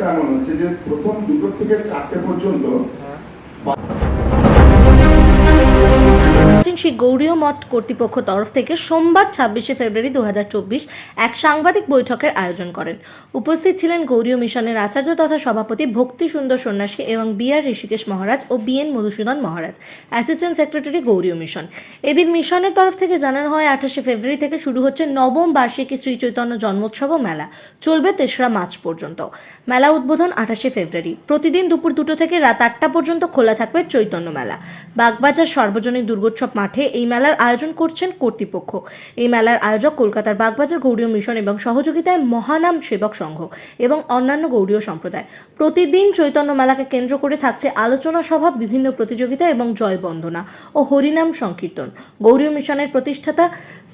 এমন হচ্ছে যে প্রথম 2টো থেকে 4টে পর্যন্ত শ্রী গৌড়ীয় মঠ কর্তৃপক্ষ তরফ থেকে সোমবার 26শে ফেব্রুয়ারি 2024 এক সাংবাদিক বৈঠকের আয়োজন করেন। উপস্থিত ছিলেন গৌড়ীয় মিশনের আচার্য তথা সভাপতি ভক্তি সুন্দর সন্ন্যাসী এবং বিআর ঋষিকেশ মহারাজ ও বিএন মধুসূদন মহারাজ, অ্যাসিস্ট্যান্ট সেক্রেটারি গৌড়ীয় মিশন। এদিন মিশনের তরফ থেকে জানানো হয় 28শে ফেব্রুয়ারি থেকে শুরু হচ্ছে নবম বার্ষিকী শ্রী চৈতন্য জন্মোৎসব মেলা, চলবে 3রা মার্চ পর্যন্ত। মেলা উদ্বোধন 28শে ফেব্রুয়ারি। প্রতিদিন দুপুর 2টো থেকে রাত 8টা পর্যন্ত খোলা থাকবে চৈতন্য মেলা। বাগবাজার সর্বজনীন দুর্গোৎসব মাঠে এই মেলার আয়োজন করছেন কর্তৃপক্ষ। এই মেলার আয়োজক কলকাতার বাগবাজার গৌড়ীয় মিশন এবং সহযোগিতায় মহানাম সেবক সংঘ এবং অন্যান্য গৌড়ীয় সম্প্রদায়। প্রতিদিন চৈতন্য মেলাকে কেন্দ্র করে থাকছে আলোচনা সভা, বিভিন্ন প্রতিযোগিতা এবং জয় বন্দনা ও হরিনাম সংকীর্তন। গৌড়ীয় মিশনের প্রতিষ্ঠাতা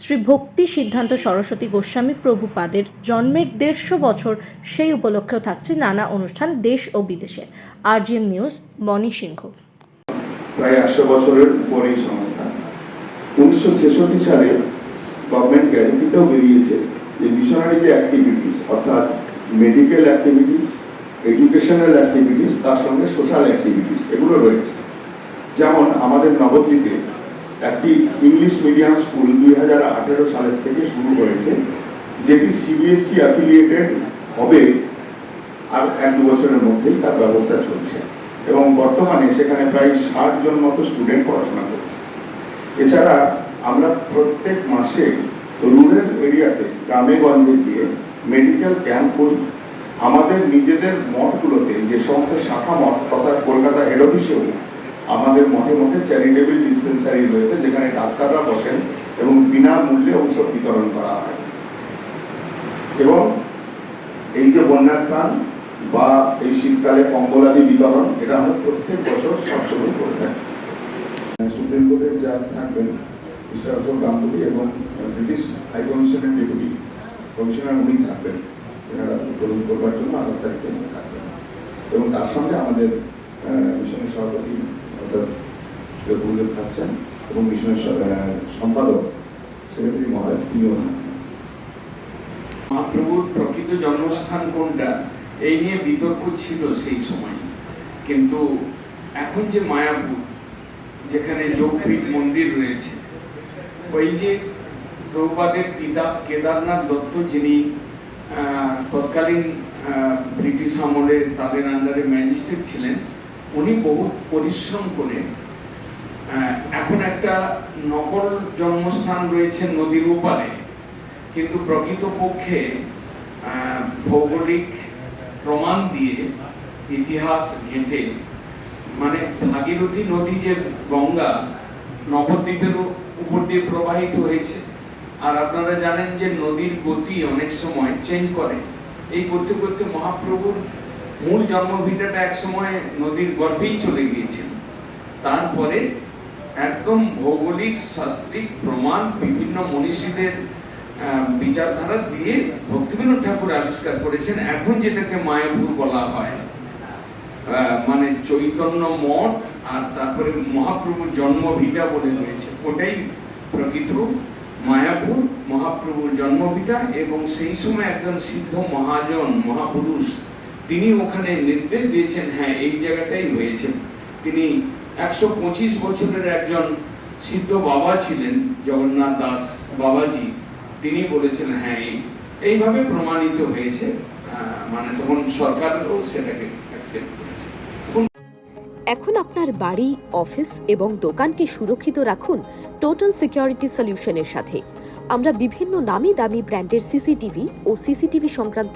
শ্রী ভক্তি সিদ্ধান্ত সরস্বতী গোস্বামী প্রভুপাদের জন্মের 150 বছর, সেই উপলক্ষেও থাকছে নানা অনুষ্ঠান দেশ ও বিদেশে। RGM নিউজ, বনি সিংহ। প্রায় 100 বছরের উপরেই সংস্থা। 1966 সালে গভর্নমেন্ট গ্যাজেটিতেও বেরিয়েছে যে মিশনারি যে অ্যাক্টিভিটিস, অর্থাৎ মেডিকেল অ্যাক্টিভিটিস, এডুকেশনাল অ্যাক্টিভিটিস, তার সঙ্গে সোশ্যাল অ্যাক্টিভিটিস এগুলো রয়েছে। যেমন আমাদের নবদ্বীপে একটি ইংলিশ মিডিয়াম স্কুল 2018 সালের থেকে শুরু হয়েছে, যেটি CBSE অ্যাফিলিয়েটেড হবে আর 1-2 বছরের মধ্যেই তার ব্যবস্থা চলছে এবং বর্তমানে সেখানে প্রায় 60 জন মতো স্টুডেন্ট পড়াশোনা করছে। এছাড়া আমরা প্রত্যেক মাসে রুরাল এরিয়াতে, গ্রামে গঞ্জে গিয়ে মেডিকেল ক্যাম্প করি। আমাদের নিজেদের মঠগুলোতে, যে সমস্ত শাখা মঠ তথা কলকাতা হেড অফিসেও আমাদের মঠে মঠে চ্যারিটেবল ডিসপেন্সারি রয়েছে, যেখানে ডাক্তাররা বসেন এবং বিনামূল্যে ঔষধ বিতরণ করা হয়। এবং এই যে বন্যার ত্রাণ বা এই শীতকালে কম্বলাদি বিতরণ, এটা আমরা প্রত্যেক বছর সবসময় করে থাকি। সুপ্রিম কোর্টের জাজ থাকবেন মিস্টার অশোক গাঙ্গুলি এবং ব্রিটিশ হাই কমিশনের ডেপুটি কমিশনার উনি থাকবেন, এনারা উদ্বোধন করবার জন্য 28 তারিখে থাকবেন। এবং তার সঙ্গে আমাদের মিশনের সভাপতি অর্থাৎ গুরুদেব থাকছেন এবং মিশনের সম্পাদক সেক্রেটারি মহারাজ তিনিও থাকবেন। মহাপ্রভুর প্রকৃত জন্মস্থান কোনটা এই নিয়ে বিতর্ক ছিল সেই সময়, কিন্তু এখন যে মায়াপুর, যেখানে যোগপীঠ মন্দির রয়েছে, ওই যে প্রভুপাদের পিতা কেদারনাথ দত্ত, যিনি তৎকালীন ব্রিটিশ আমলে তাদের আন্ডারে ম্যাজিস্ট্রেট ছিলেন, উনি বহু পরিশ্রম করে এখন একটা নকল জন্মস্থান রয়েছে নদীর ওপারে, কিন্তু প্রকৃতপক্ষে ভৌগোলিক প্রমাণ দিয়ে, ইতিহাস ঘেঁটে, মানে ভাগীরথী নদী যে গঙ্গা নবদ্বীপের উপর দিয়ে প্রবাহিত হয়েছে, আর আপনারা জানেন যে নদীর গতি অনেক সময় চেঞ্জ করে। এই করতে করতে মহাপ্রভুর মূল জন্মভিটাটা এক সময় নদীর গর্ভেই চলে গিয়েছিল। তারপরে একদম ভৌগোলিক শাস্ত্রিক প্রমাণ, বিভিন্ন মনীষীদের বিচারধারা দিয়ে ভক্তিবিনোদ ঠাকুর আবিষ্কার করেছেন এখন যেটাকে মায়াপুর বলা হয়, মানে চৈতন্য মঠ আর তারপরে মহাপ্রভুর জন্মভিটা বলে রয়েছে, ওটাই প্রকৃত মায়াপুর, মহাপ্রভুর জন্মভিটা। এবং সেই সময় একজন সিদ্ধ মহাজন, মহাপুরুষ, তিনি ওখানে নির্দেশ দিয়েছেন, হ্যাঁ এই জায়গাটাই হয়েছে। তিনি 125 বছরের একজন সিদ্ধ বাবা ছিলেন, জগন্নাথ দাস বাবাজি, তিনি বলেছেন হ্যাঁ এইভাবে প্রমাণিত হয়েছে। মানে তখন সরকারও সেটাকে অ্যাকসেপ্ট করেছে। এখন আপনার বাড়ি, অফিস এবং দোকানকে সুরক্ষিত রাখুন টোটাল সিকিউরিটি সলিউশনের সাথে। আমরা বিভিন্ন নামি দামি ব্র্যান্ডের সিসিটিভি ও সিসিটিভি সংক্রান্ত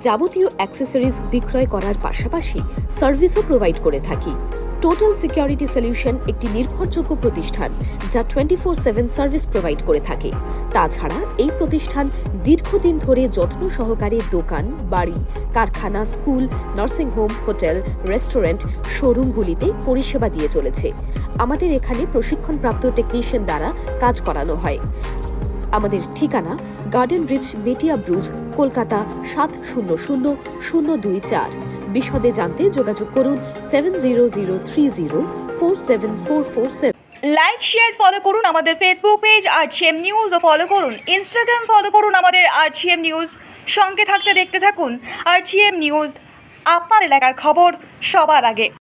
যাবতীয় অ্যাক্সেসরিজ বিক্রয় করার পাশাপাশি সার্ভিসও প্রোভাইড করে থাকি। টোটাল সিকিউরিটি সলিউশন একটি নির্ভরযোগ্য প্রতিষ্ঠান যা 24/7 সার্ভিস প্রোভাইড করে থাকে। তাছাড়া এই প্রতিষ্ঠান দীর্ঘদিন ধরে যত্ন সহকারে দোকান, বাড়ি, কারখানা, স্কুল, নার্সিংহোম, হোটেল, রেস্টুরেন্ট, শোরুমগুলিতে পরিষেবা দিয়ে চলেছে। আমাদের এখানে প্রশিক্ষণপ্রাপ্ত টেকনিশিয়ান দ্বারা কাজ করানো হয়। আমাদের ঠিকানা গার্ডেন রিচ, মেটিয়া ব্রুজ, কলকাতা 700024। বিশদে জানতে যোগাযোগ করুন 7003047447। লাইক, শেয়ার, ফলো করুন আমাদের ফেসবুক পেজ RGM নিউজ ও ফলো করুন ইনস্টাগ্রাম, ফলো করুন আমাদের RGM নিউজ। সঙ্গে থাকতে দেখতে থাকুন RGM নিউজ। আপনার এলাকার খবর সবার আগে।